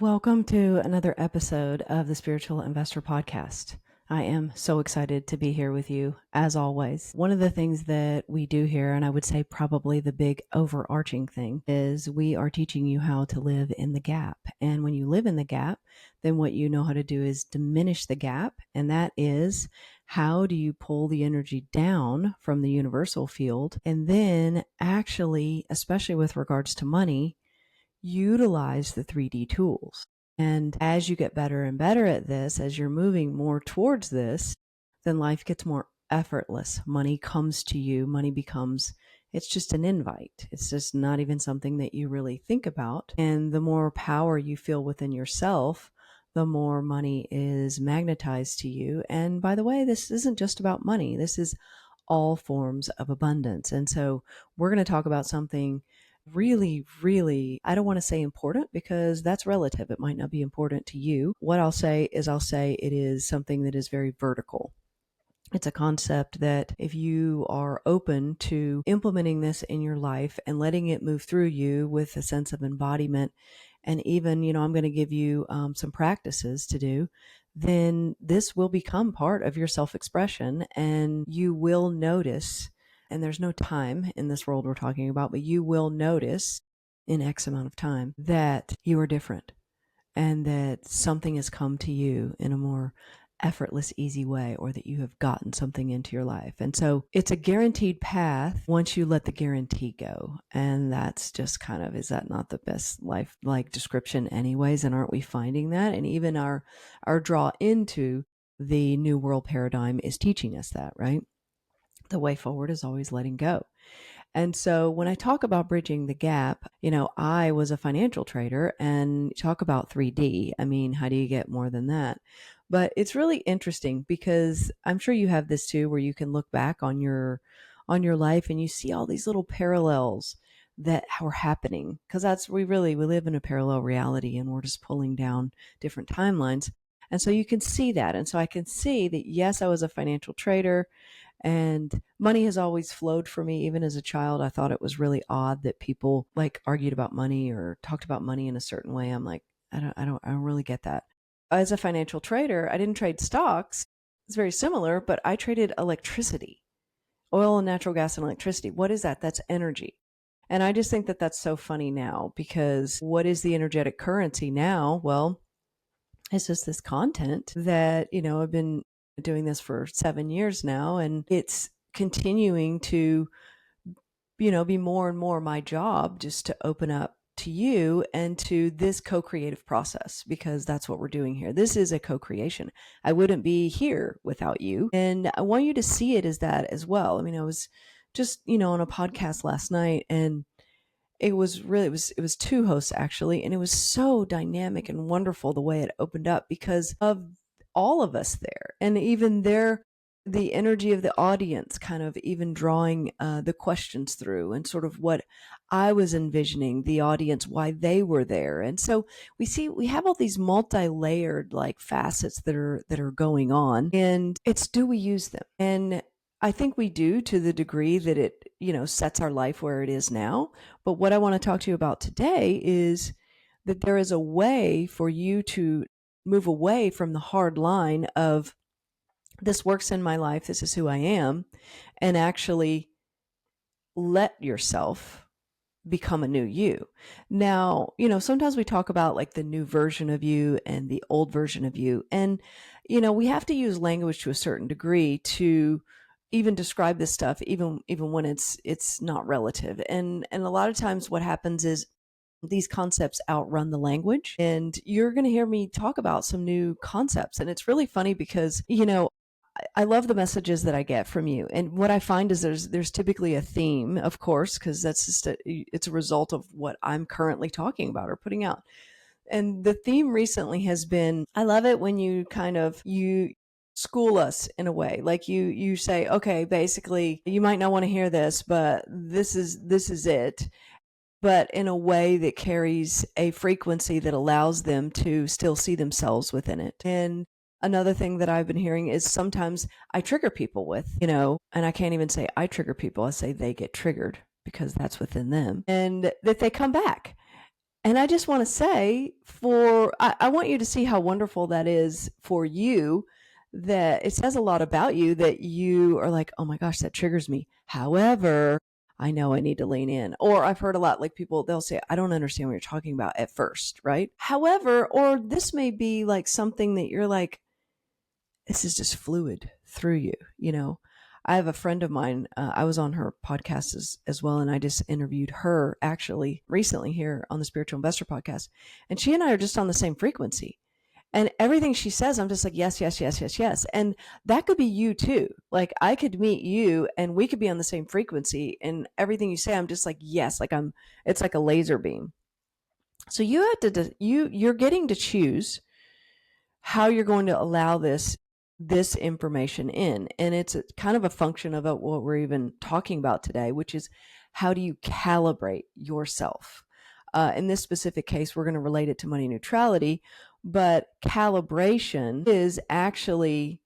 Welcome to another episode of the Spiritual Investor Podcast. I am so excited to be here with you, as always. One of the things that we do here, and I would say probably the big overarching thing, is we are teaching you how to live in the gap. And when you live in the gap, then what you know how to do is diminish the gap. And that is, how do you pull the energy down from the universal field? And then actually, especially with regards to money, utilize the 3D tools. And as you get better and better at this, as you're moving more towards this, then life gets more effortless. Money comes to you. Money becomes, it's just an invite. It's just not even something that you really think about. And the more power you feel within yourself, the more money is magnetized to you. And by the way, this isn't just about money. This is all forms of abundance. And so we're going to talk about something really, I don't want to say important because that's relative. It might not be important to you. What I'll say is it is something that is very vertical. It's a concept that if you are open to implementing this in your life and letting it move through you with a sense of embodiment, and even, I'm going to give you some practices to do, then this will become part of your self-expression, and you will notice, and there's no time in this world we're talking about, but you will notice in X amount of time that you are different and that something has come to you in a more effortless, easy way, or that you have gotten something into your life. And so it's a guaranteed path once you let the guarantee go. And that's just kind of, is that not the best life-like description anyways? And aren't we finding that? And even our draw into the new world paradigm is teaching us that, right? The way forward is always letting go. And so when I talk about bridging the gap, I was a financial trader, and talk about 3D. I mean, how do you get more than that? But it's really interesting because I'm sure you have this too, where you can look back on your life and you see all these little parallels that were happening, because we live in a parallel reality, and we're just pulling down different timelines. And so you can see that. And so I can see that, yes, I was a financial trader, and money has always flowed for me. Even as a child, I thought it was really odd that people argued about money or talked about money in a certain way. I'm like, I don't really get that. As a financial trader, I didn't trade stocks. It's very similar, but I traded electricity, oil and natural gas and electricity. What is that? That's energy. And I just think that that's so funny now, because what is the energetic currency now? Well, it's just this content that, I've been doing this for 7 years now, and it's continuing to, be more and more my job, just to open up to you and to this co-creative process, because that's what we're doing here. This is a co-creation. I wouldn't be here without you. And I want you to see it as that as well. I mean, I was just, on a podcast last night, and it was two hosts actually, and it was so dynamic and wonderful the way it opened up because of all of us there, and even the energy of the audience kind of even drawing the questions through, and sort of what I was envisioning the audience, why they were there. And so we have all these multi-layered facets that are going on, and it's, do we use them? And I think we do, to the degree that it, sets our life where it is now. But what I want to talk to you about today is that there is a way for you to move away from the hard line of, this works in my life, this is who I am, and actually let yourself become a new you. Now, sometimes we talk about the new version of you and the old version of you. And, we have to use language to a certain degree to even describe this stuff, even when it's not relative. And a lot of times what happens is these concepts outrun the language, and you're going to hear me talk about some new concepts. And it's really funny because, I love the messages that I get from you. And what I find is there's typically a theme, of course, because that's just it's a result of what I'm currently talking about or putting out. And the theme recently has been, I love it when you school us in a way. Like you say, okay, basically you might not want to hear this, but this is it. But in a way that carries a frequency that allows them to still see themselves within it. And another thing that I've been hearing is sometimes I trigger people with, and I can't even say I trigger people. I say they get triggered because that's within them, and that they come back. And I just want to say I want you to see how wonderful that is for you, that it says a lot about you that you are like, oh my gosh, that triggers me. However, I know I need to lean in. Or I've heard a lot, like people, they'll say, I don't understand what you're talking about at first, right? However, or this may be like something that you're like, this is just fluid through you, you know. I have a friend of mine, I was on her podcast as well, and I just interviewed her actually recently here on the Spiritual Investor podcast. And she and I are just on the same frequency. And everything she says, I'm just like, yes, yes, yes, yes, yes. And that could be you too. Like I could meet you and we could be on the same frequency. And everything you say, I'm just like, yes, like it's like a laser beam. So you have to, you're getting to choose how you're going to allow this information in. And it's kind of a function of what we're even talking about today, which is how do you calibrate yourself? In this specific case, we're going to relate it to money neutrality, but calibration is actually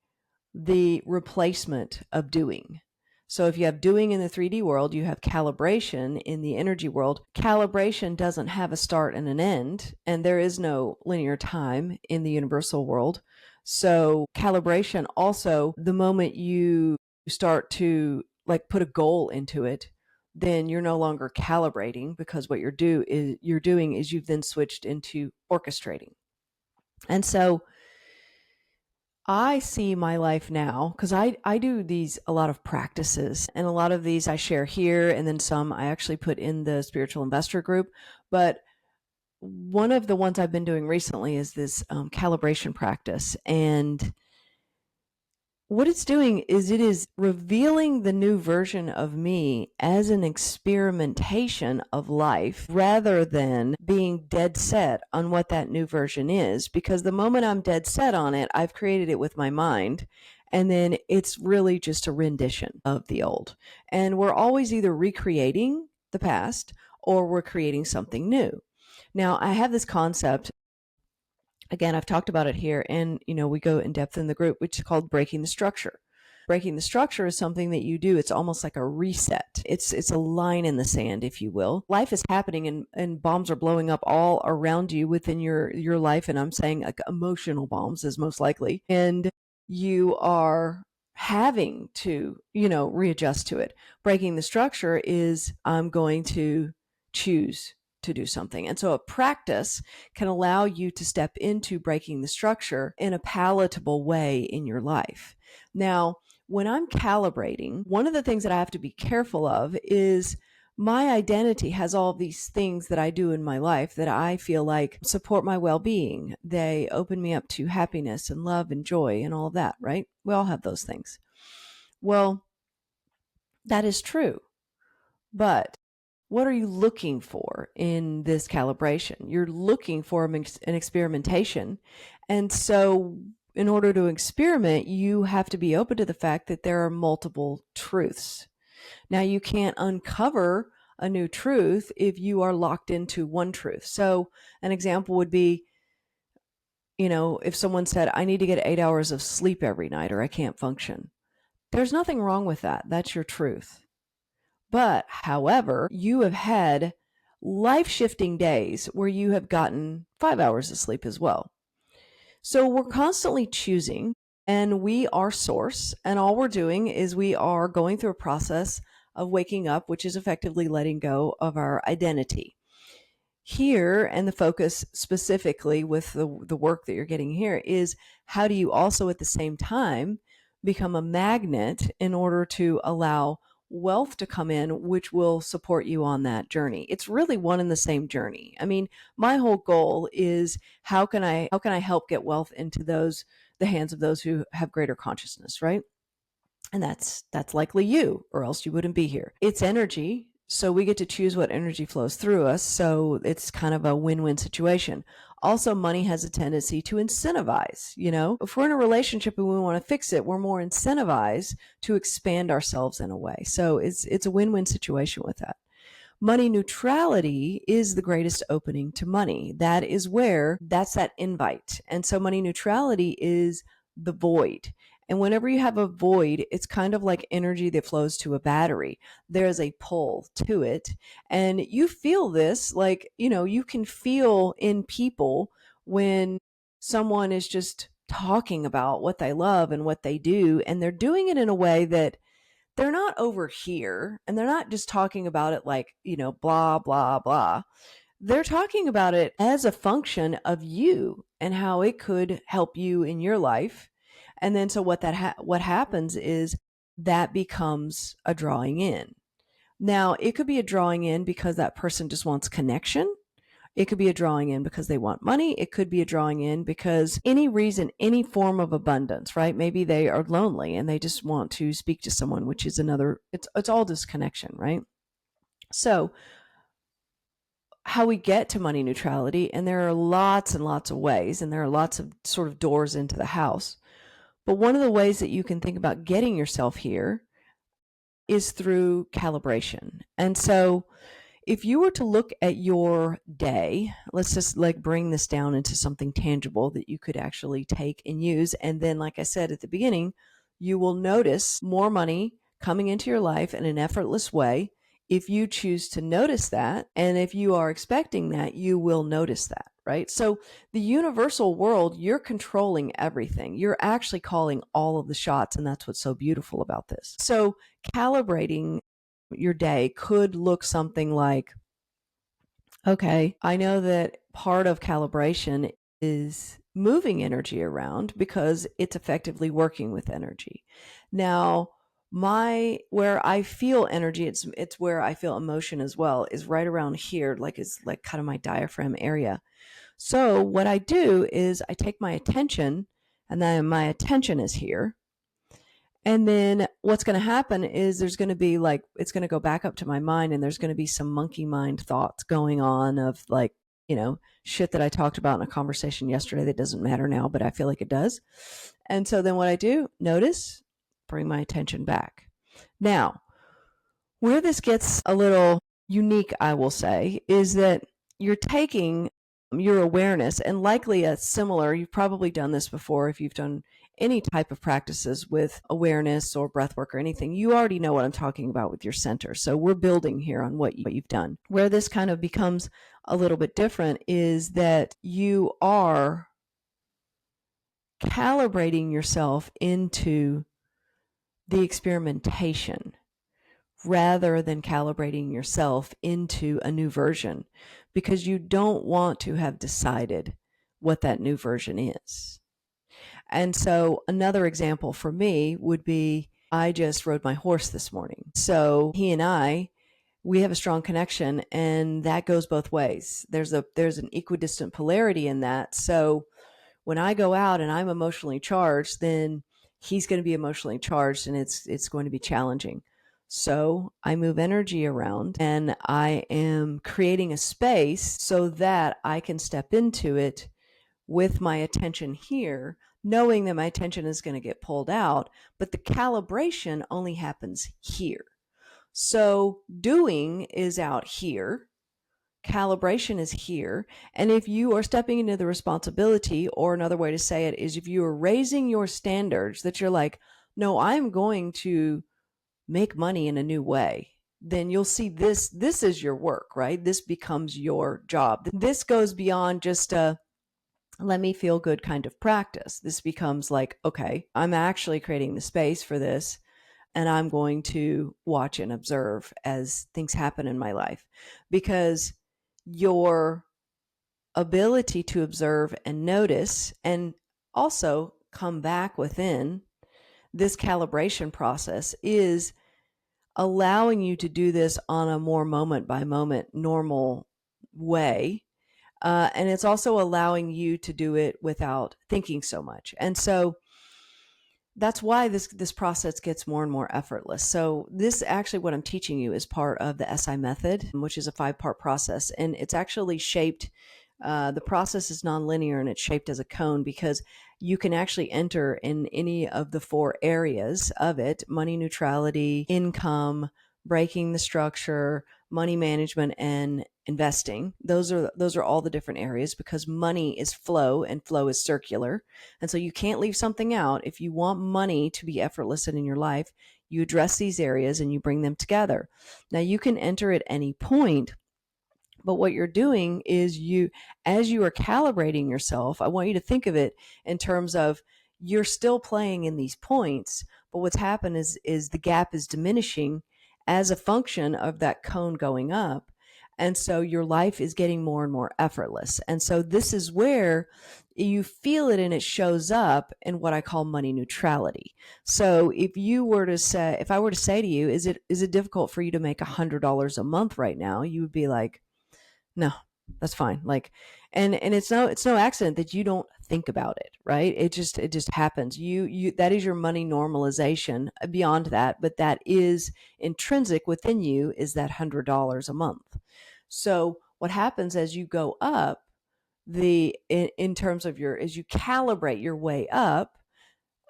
the replacement of doing. So if you have doing in the 3D world, you have calibration in the energy world. Calibration doesn't have a start and an end, and there is no linear time in the universal world. So calibration also, the moment you start to like put a goal into it, then you're no longer calibrating, because what you're doing is you've then switched into orchestrating. And so I see my life now, because I do a lot of practices, and a lot of these I share here, and then some I actually put in the Spiritual Investor group. But one of the ones I've been doing recently is this calibration practice. And what it's doing is it is revealing the new version of me as an experimentation of life, rather than being dead set on what that new version is. Because the moment I'm dead set on it, I've created it with my mind. And then it's really just a rendition of the old. And we're always either recreating the past or we're creating something new. Now, I have this concept. Again, I've talked about it here, and we go in depth in the group, which is called breaking the structure. Breaking the structure is something that you do. It's almost like a reset. It's a line in the sand, if you will. Life is happening, and bombs are blowing up all around you within your life. And I'm saying like emotional bombs is most likely. And you are having to, readjust to it. Breaking the structure is I'm going to choose to do something. And so a practice can allow you to step into breaking the structure in a palatable way in your life. Now, when I'm calibrating, one of the things that I have to be careful of is my identity has all of these things that I do in my life that I feel like support my well-being. They open me up to happiness and love and joy and all of that, right? We all have those things. Well, that is true. But what are you looking for in this calibration? You're looking for an experimentation. And so in order to experiment, you have to be open to the fact that there are multiple truths. Now, you can't uncover a new truth if you are locked into one truth. So an example would be, if someone said, I need to get 8 hours of sleep every night or I can't function. There's nothing wrong with that. That's your truth. But however, you have had life-shifting days where you have gotten 5 hours of sleep as well. So we're constantly choosing, and we are source, and all we're doing is we are going through a process of waking up, which is effectively letting go of our identity. Here, and the focus specifically with the work that you're getting here, is how do you also at the same time become a magnet in order to allow wealth to come in, which will support you on that journey. It's really one and the same journey. I mean, my whole goal is how can I help get wealth into the hands of those who have greater consciousness, right? And that's likely you, or else you wouldn't be here. It's energy, so we get to choose what energy flows through us. So it's kind of a win-win situation. Also, money has a tendency to incentivize. If we're in a relationship and we want to fix it, we're more incentivized to expand ourselves in a way. So it's a win-win situation with that. Money neutrality is the greatest opening to money. That's that invite. And so money neutrality is the void. And whenever you have a void, it's kind of like energy that flows to a battery. There's a pull to it. And you feel this, like, you can feel in people when someone is just talking about what they love and what they do, and they're doing it in a way that they're not over here, and they're not just talking about it like, blah, blah, blah. They're talking about it as a function of you and how it could help you in your life. And then so what happens is that becomes a drawing in. Now, it could be a drawing in because that person just wants connection. It could be a drawing in because they want money. It could be a drawing in because any reason, any form of abundance, right? Maybe they are lonely and they just want to speak to someone, which is another, it's all disconnection, right? So how we get to money neutrality, and there are lots and lots of ways, and there are lots of sort of doors into the house. But one of the ways that you can think about getting yourself here is through calibration. And so if you were to look at your day, let's just like bring this down into something tangible that you could actually take and use. And then, like I said at the beginning, you will notice more money coming into your life in an effortless way. If you choose to notice that, and if you are expecting that, you will notice that, right? So the universal world, you're controlling everything. You're actually calling all of the shots, and that's what's so beautiful about this. So calibrating your day could look something like, okay, I know that part of calibration is moving energy around because it's effectively working with energy. Now, where I feel energy, it's where I feel emotion as well, is right around here, like it's like kind of my diaphragm area. So what I do is I take my attention, and then my attention is here. And then what's going to happen is there's going to be like, it's going to go back up to my mind, and there's going to be some monkey mind thoughts going on of like, shit that I talked about in a conversation yesterday that doesn't matter now, but I feel like it does. And so then what I do, notice, bring my attention back. Now, where this gets a little unique, I will say, is that you're taking your awareness, and likely a similar, you've probably done this before if you've done any type of practices with awareness or breath work or anything, you already know what I'm talking about with your center. So we're building here on what you've done. Where this kind of becomes a little bit different is that you are calibrating yourself into the experimentation rather than calibrating yourself into a new version, because you don't want to have decided what that new version is. And so another example for me would be, I just rode my horse this morning. So he and we have a strong connection, and that goes both ways. There's an equidistant polarity in that. So when I go out and I'm emotionally charged, then he's going to be emotionally charged, and it's going to be challenging. So I move energy around, and I am creating a space so that I can step into it with my attention here, knowing that my attention is going to get pulled out, but the calibration only happens here. So doing is out here, calibration is here. And if you are stepping into the responsibility, or another way to say it is if you are raising your standards, that you're like, no, I'm going to make money in a new way, then you'll see this is your work, right? This becomes your job. This goes beyond just a let me feel good kind of practice. This becomes like, okay, I'm actually creating the space for this, and I'm going to watch and observe as things happen in my life. Because your ability to observe and notice, and also come back within this calibration process, is allowing you to do this on a more moment by moment normal way. And it's also allowing you to do it without thinking so much. And so that's why this process gets more and more effortless. So this actually, what I'm teaching you, is part of the SI method, which is a 5-part process. And it's actually shaped, the process is nonlinear, and it's shaped as a cone because you can actually enter in any of the 4 areas of it: money neutrality, income, breaking the structure, money management, and investing. Those are all the different areas, because money is flow and flow is circular. And so you can't leave something out. If you want money to be effortless in your life, you address these areas and you bring them together. Now you can enter at any point, but what you're doing is as you are calibrating yourself, I want you to think of it in terms of you're still playing in these points, but what's happened is the gap is diminishing as a function of that cone going up. And so your life is getting more and more effortless. And so this is where you feel it, and it shows up in what I call money neutrality. So if I were to say to you, is it difficult for you to make $100 a month right now? You would be like, no, that's fine. Like, and it's no accident that you don't think about it, right? It just happens. That is your money normalization. Beyond that, but that is intrinsic within you, is that $100 a month. So what happens as you go up, in terms of as you calibrate your way up,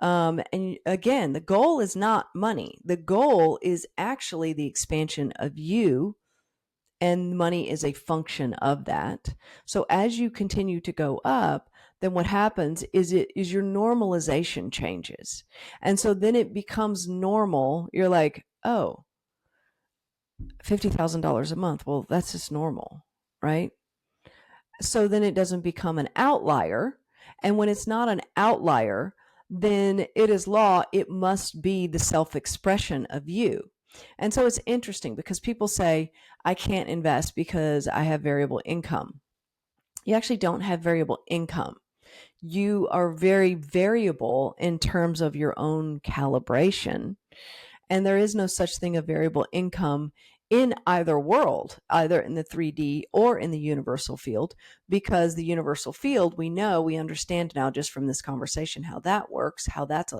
and again, the goal is not money. The goal is actually the expansion of you, and money is a function of that. So as you continue to go up, then what happens is your normalization changes. And so then it becomes normal. You're like, oh, $50,000 a month. Well, that's just normal, right? So then it doesn't become an outlier. And when it's not an outlier, then it is law. It must be the self-expression of you. And so it's interesting because people say, I can't invest because I have variable income. You actually don't have variable income. You are very variable in terms of your own calibration. And there is no such thing of variable income in either world, either in the 3D or in the universal field, because the universal field, we understand now just from this conversation how that works, how that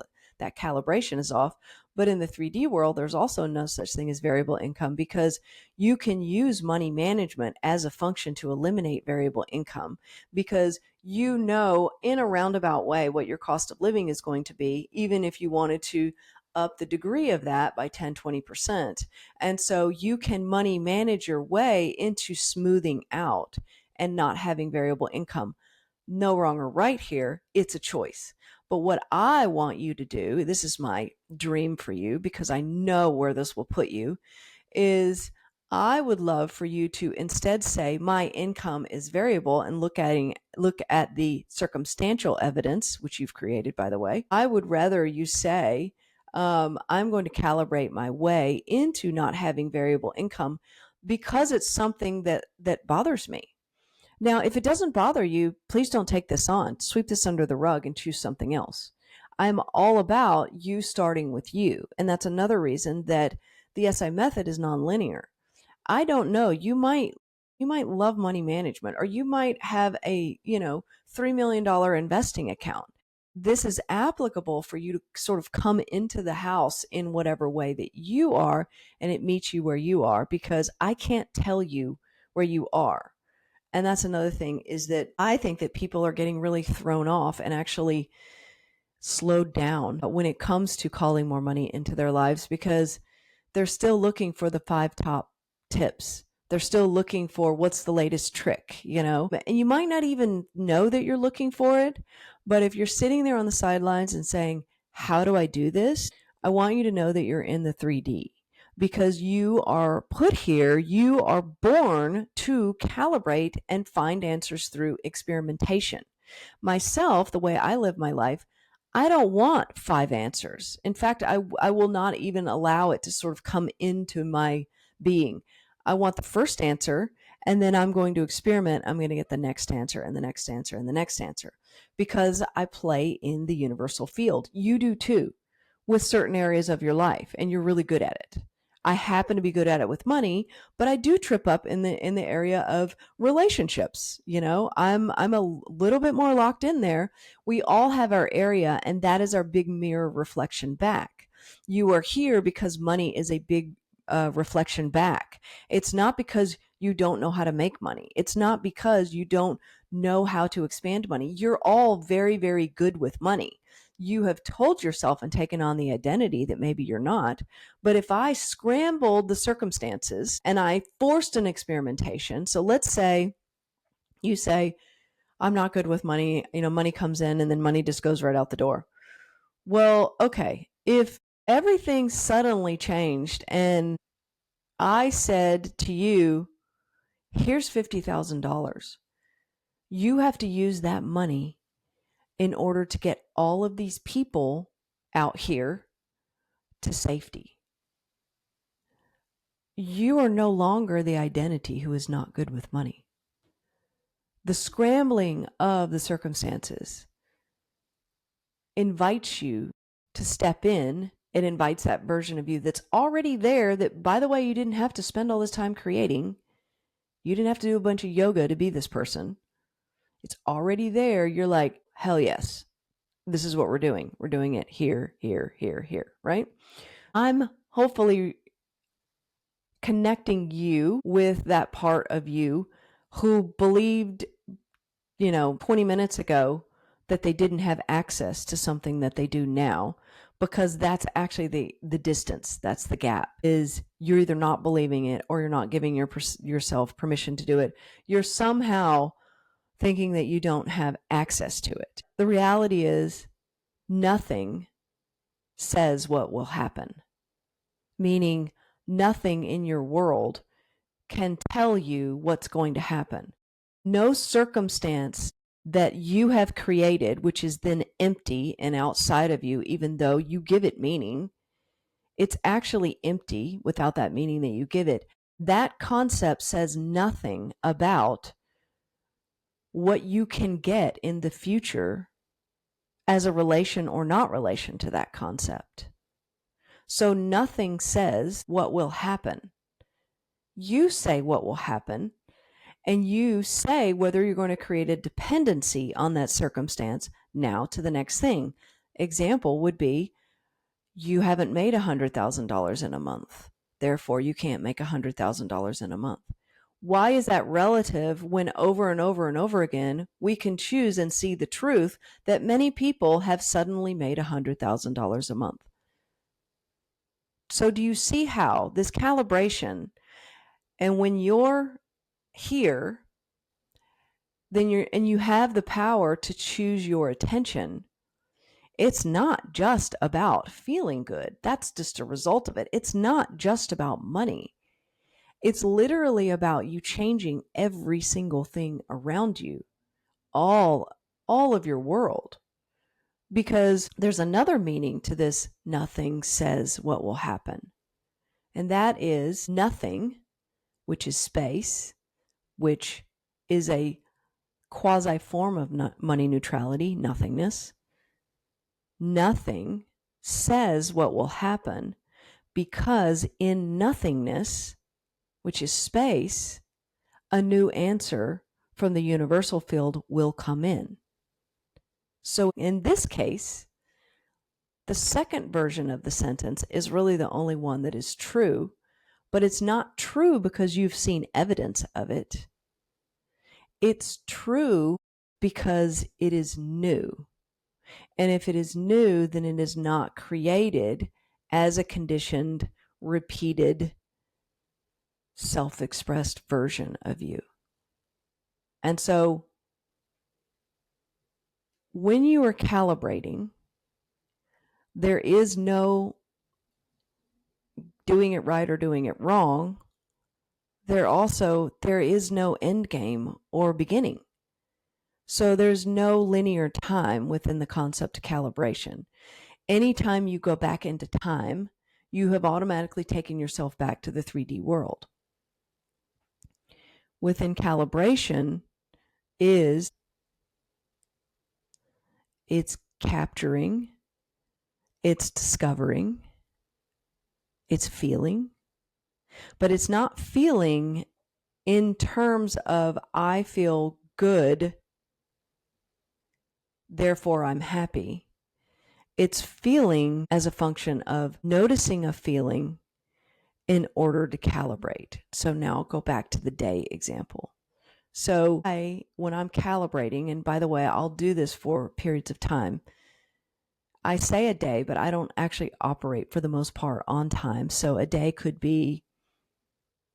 calibration is off. But in the 3D world, there's also no such thing as variable income, because you can use money management as a function to eliminate variable income, because in a roundabout way what your cost of living is going to be, even if you wanted to up the degree of that by 10, 20%. And so you can money manage your way into smoothing out and not having variable income. No wrong or right here. It's a choice. But what I want you to do, this is my dream for you, because I know where this will put you, is I would love for you to instead say my income is variable, and look at the circumstantial evidence, which you've created, by the way. I would rather you say, I'm going to calibrate my way into not having variable income because it's something that bothers me. Now, if it doesn't bother you, please don't take this on. Sweep this under the rug and choose something else. I'm all about you starting with you. And that's another reason that the SI method is nonlinear. I don't know. You might love money management, or you might have a, $3 million investing account. This is applicable for you to sort of come into the house in whatever way that you are, and it meets you where you are, because I can't tell you where you are. And that's another thing, is that I think that people are getting really thrown off and actually slowed down when it comes to calling more money into their lives, because they're still looking for the 5 top tips. They're still looking for what's the latest trick, and you might not even know that you're looking for it. But if you're sitting there on the sidelines and saying, how do I do this? I want you to know that you're in the 3D, because you are put here. You are born to calibrate and find answers through experimentation. Myself, the way I live my life, I don't want 5 answers. In fact, I will not even allow it to sort of come into my being. I want the first answer, and then I'm going to experiment. I'm going to get the next answer and the next answer and the next answer, because I play in the universal field. You do too, with certain areas of your life, and you're really good at it. I happen to be good at it with money, but I do trip up in the area of relationships. I'm a little bit more locked in there. We all have our area, and that is our big mirror reflection back. You are here because money is a big reflection back. It's not because you don't know how to make money. It's not because you don't know how to expand money. You're all very, very good with money. you have told yourself and taken on the identity that maybe you're not. But if I scrambled the circumstances and I forced an experimentation, so let's say you say, I'm not good with money, money comes in and then money just goes right out the door. Well, okay, if everything suddenly changed and I said to you, here's $50,000. You have to use that money in order to get all of these people out here to safety. You are no longer the identity who is not good with money. The scrambling of the circumstances invites you to step in. It invites that version of you that's already there, that, by the way, you didn't have to spend all this time creating. You didn't have to do a bunch of yoga to be this person. It's already there. You're like, hell yes, this is what we're doing. We're doing it here, here, here, here, right? I'm hopefully connecting you with that part of you who believed, 20 minutes ago that they didn't have access to something that they do now, because that's actually the distance. That's the gap, is you're either not believing it or you're not giving yourself permission to do it. You're somehow thinking that you don't have access to it. The reality is nothing says what will happen, meaning nothing in your world can tell you what's going to happen. No circumstance that you have created, which is then empty and outside of you, even though you give it meaning, it's actually empty without that meaning that you give it. That concept says nothing about what you can get in the future as a relation or not relation to that concept. So nothing says what will happen. You say what will happen, and you say whether you're going to create a dependency on that circumstance now to the next thing. Example would be, you haven't made $100,000 in a month. Therefore, you can't make $100,000 in a month. Why is that relative when over and over and over again, we can choose and see the truth that many people have suddenly made $100,000 a month? So do you see how this calibration, and when you're here, then you have the power to choose your attention. It's not just about feeling good. That's just a result of it. It's not just about money. It's literally about you changing every single thing around you, all of your world. Because there's another meaning to this, nothing says what will happen. And that is nothing, which is space, which is a quasi form of money neutrality, nothingness. Nothing says what will happen, because in nothingness, which is space, a new answer from the universal field will come in. So in this case, the second version of the sentence is really the only one that is true, but it's not true because you've seen evidence of it. It's true because it is new. And if it is new, then it is not created as a conditioned, repeated, self-expressed version of you. And so when you are calibrating, there is no doing it right or doing it wrong. There is no end game or beginning. So there's no linear time within the concept of calibration. Anytime you go back into time, you have automatically taken yourself back to the 3D world. Within calibration it's capturing, it's discovering, it's feeling, but it's not feeling in terms of I feel good, therefore I'm happy. It's feeling as a function of noticing a feeling in order to calibrate. So now I'll go back to the day example. So when I'm calibrating, and by the way, I'll do this for periods of time, I say a day, but I don't actually operate for the most part on time. So a day could be,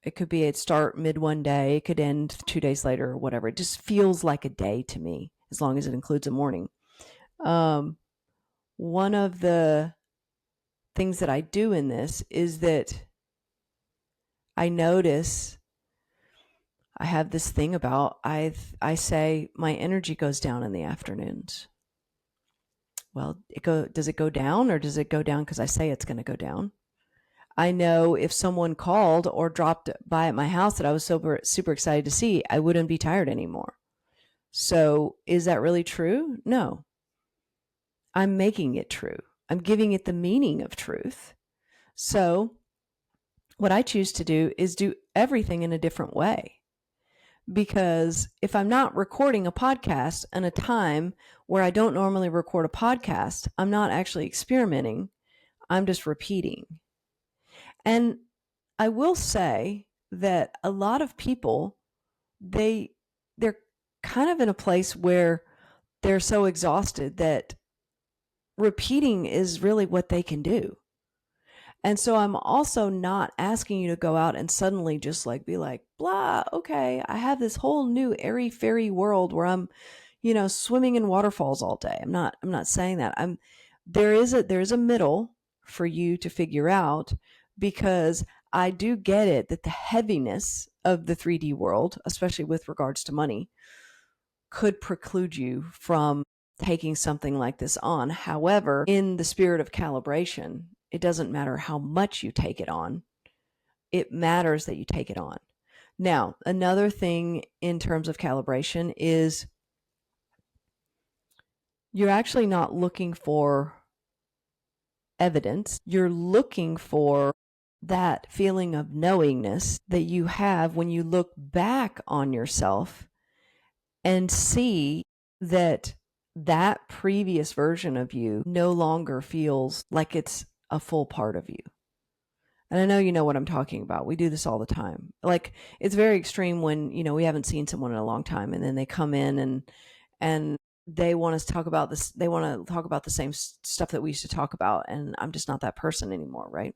it'd start mid one day, it could end 2 days later or whatever. It just feels like a day to me, as long as it includes a morning. One of the things that I do in this is that I notice I have this thing about I say my energy goes down in the afternoons. Well, does it go down, or does it go down because I say it's going to go down? I know if someone called or dropped by at my house that I was super excited to see, I wouldn't be tired anymore. So is that really true? No. I'm making it true. I'm giving it the meaning of truth. So what I choose to do is do everything in a different way. Because if I'm not recording a podcast in a time where I don't normally record a podcast, I'm not actually experimenting. I'm just repeating. And I will say that a lot of people, they're kind of in a place where they're so exhausted that repeating is really what they can do. And so I'm also not asking you to go out and suddenly just like be like, blah, okay, I have this whole new airy fairy world where I'm, swimming in waterfalls all day. I'm not saying that. There's a middle for you to figure out, because I do get it that the heaviness of the 3D world, especially with regards to money, could preclude you from taking something like this on. However, in the spirit of calibration, it doesn't matter how much you take it on. It matters that you take it on. Now, another thing in terms of calibration is you're actually not looking for evidence. You're looking for that feeling of knowingness that you have when you look back on yourself and see that that previous version of you no longer feels like it's a full part of you. And I know you know what I'm talking about. We do this all the time. Like, it's very extreme when, we haven't seen someone in a long time, and then they come in and they want us to talk about this. They want to talk about the same stuff that we used to talk about, and I'm just not that person anymore, right?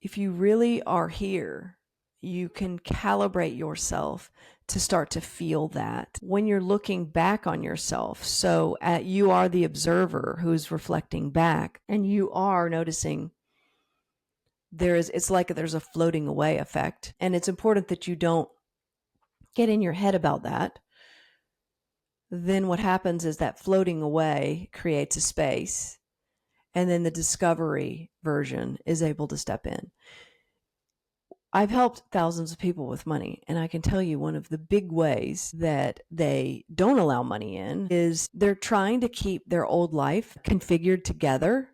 If you really are here, you can calibrate yourself to start to feel that when you're looking back on yourself. So you are the observer who's reflecting back, and you are noticing it's like there's a floating away effect. And it's important that you don't get in your head about that. Then what happens is that floating away creates a space, and then the discovery version is able to step in. I've helped thousands of people with money, and I can tell you one of the big ways that they don't allow money in is they're trying to keep their old life configured together,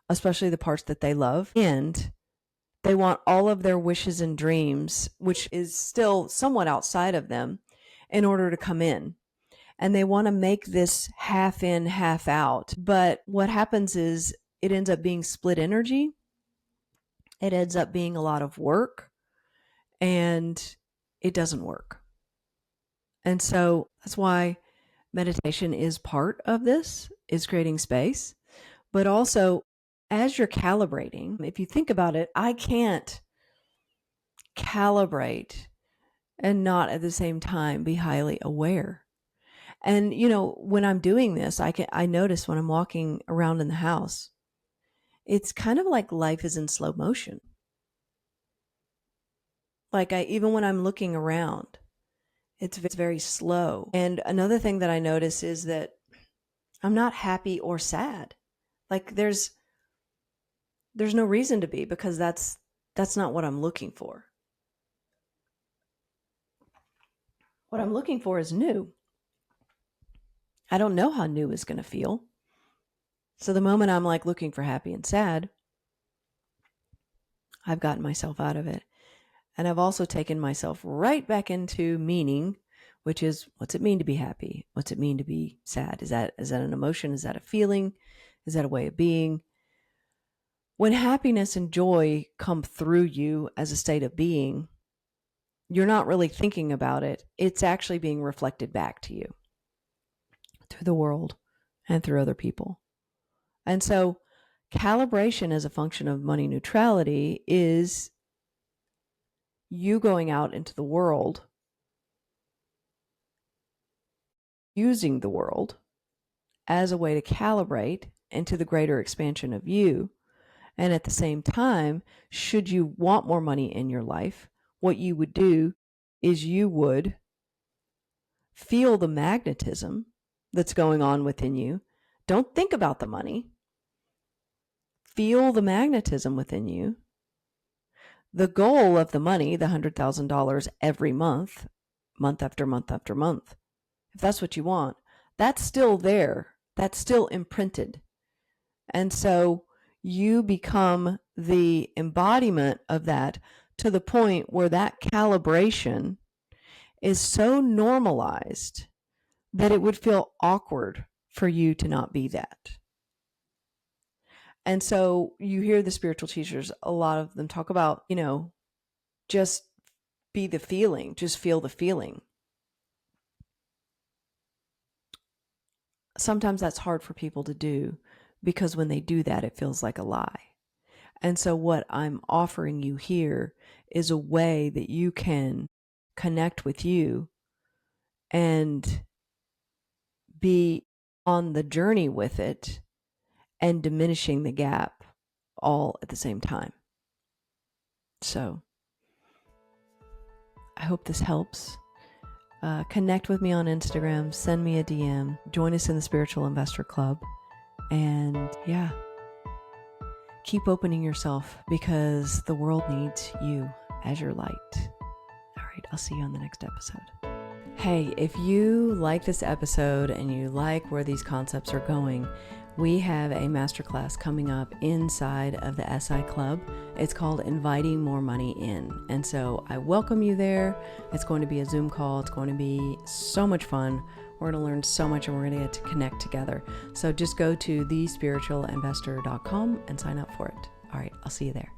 especially the parts that they love, and they want all of their wishes and dreams, which is still somewhat outside of them, in order to come in. And they want to make this half in, half out. But what happens is it ends up being split energy. It ends up being a lot of work, and it doesn't work. And so that's why meditation is part of this, is creating space. But also, as you're calibrating, if you think about it, I can't calibrate and not at the same time be highly aware. And when I'm doing this, I notice when I'm walking around in the house, it's kind of like life is in slow motion. Like even when I'm looking around, it's very slow. And another thing that I notice is that I'm not happy or sad. Like there's no reason to be, because that's not what I'm looking for. What I'm looking for is new. I don't know how new is going to feel. So the moment I'm like looking for happy and sad, I've gotten myself out of it. And I've also taken myself right back into meaning, which is, what's it mean to be happy? What's it mean to be sad? Is that an emotion? Is that a feeling? Is that a way of being? When happiness and joy come through you as a state of being, you're not really thinking about it. It's actually being reflected back to you through the world and through other people. And so calibration as a function of money neutrality is you going out into the world, using the world as a way to calibrate into the greater expansion of you. And at the same time, should you want more money in your life, what you would do is you would feel the magnetism that's going on within you. Don't think about the money. Feel the magnetism within you. The goal of the money, the $100,000 every month, month after month after month, if that's what you want, that's still there. That's still imprinted. And so you become the embodiment of that to the point where that calibration is so normalized that it would feel awkward for you to not be that. And so you hear the spiritual teachers, a lot of them talk about, just be the feeling, just feel the feeling. Sometimes that's hard for people to do because when they do that, it feels like a lie. And so what I'm offering you here is a way that you can connect with you and be on the journey with it and diminishing the gap all at the same time. So I hope this helps. Connect with me on Instagram, send me a DM, join us in the Spiritual Investor Club, and yeah, keep opening yourself because the world needs you as your light. All right, I'll see you on the next episode. Hey, if you like this episode and you like where these concepts are going, we have a masterclass coming up inside of the SI Club. It's called Inviting More Money In. And so I welcome you there. It's going to be a Zoom call. It's going to be so much fun. We're going to learn so much and we're going to get to connect together. So just go to thespiritualinvestor.com and sign up for it. All right, I'll see you there.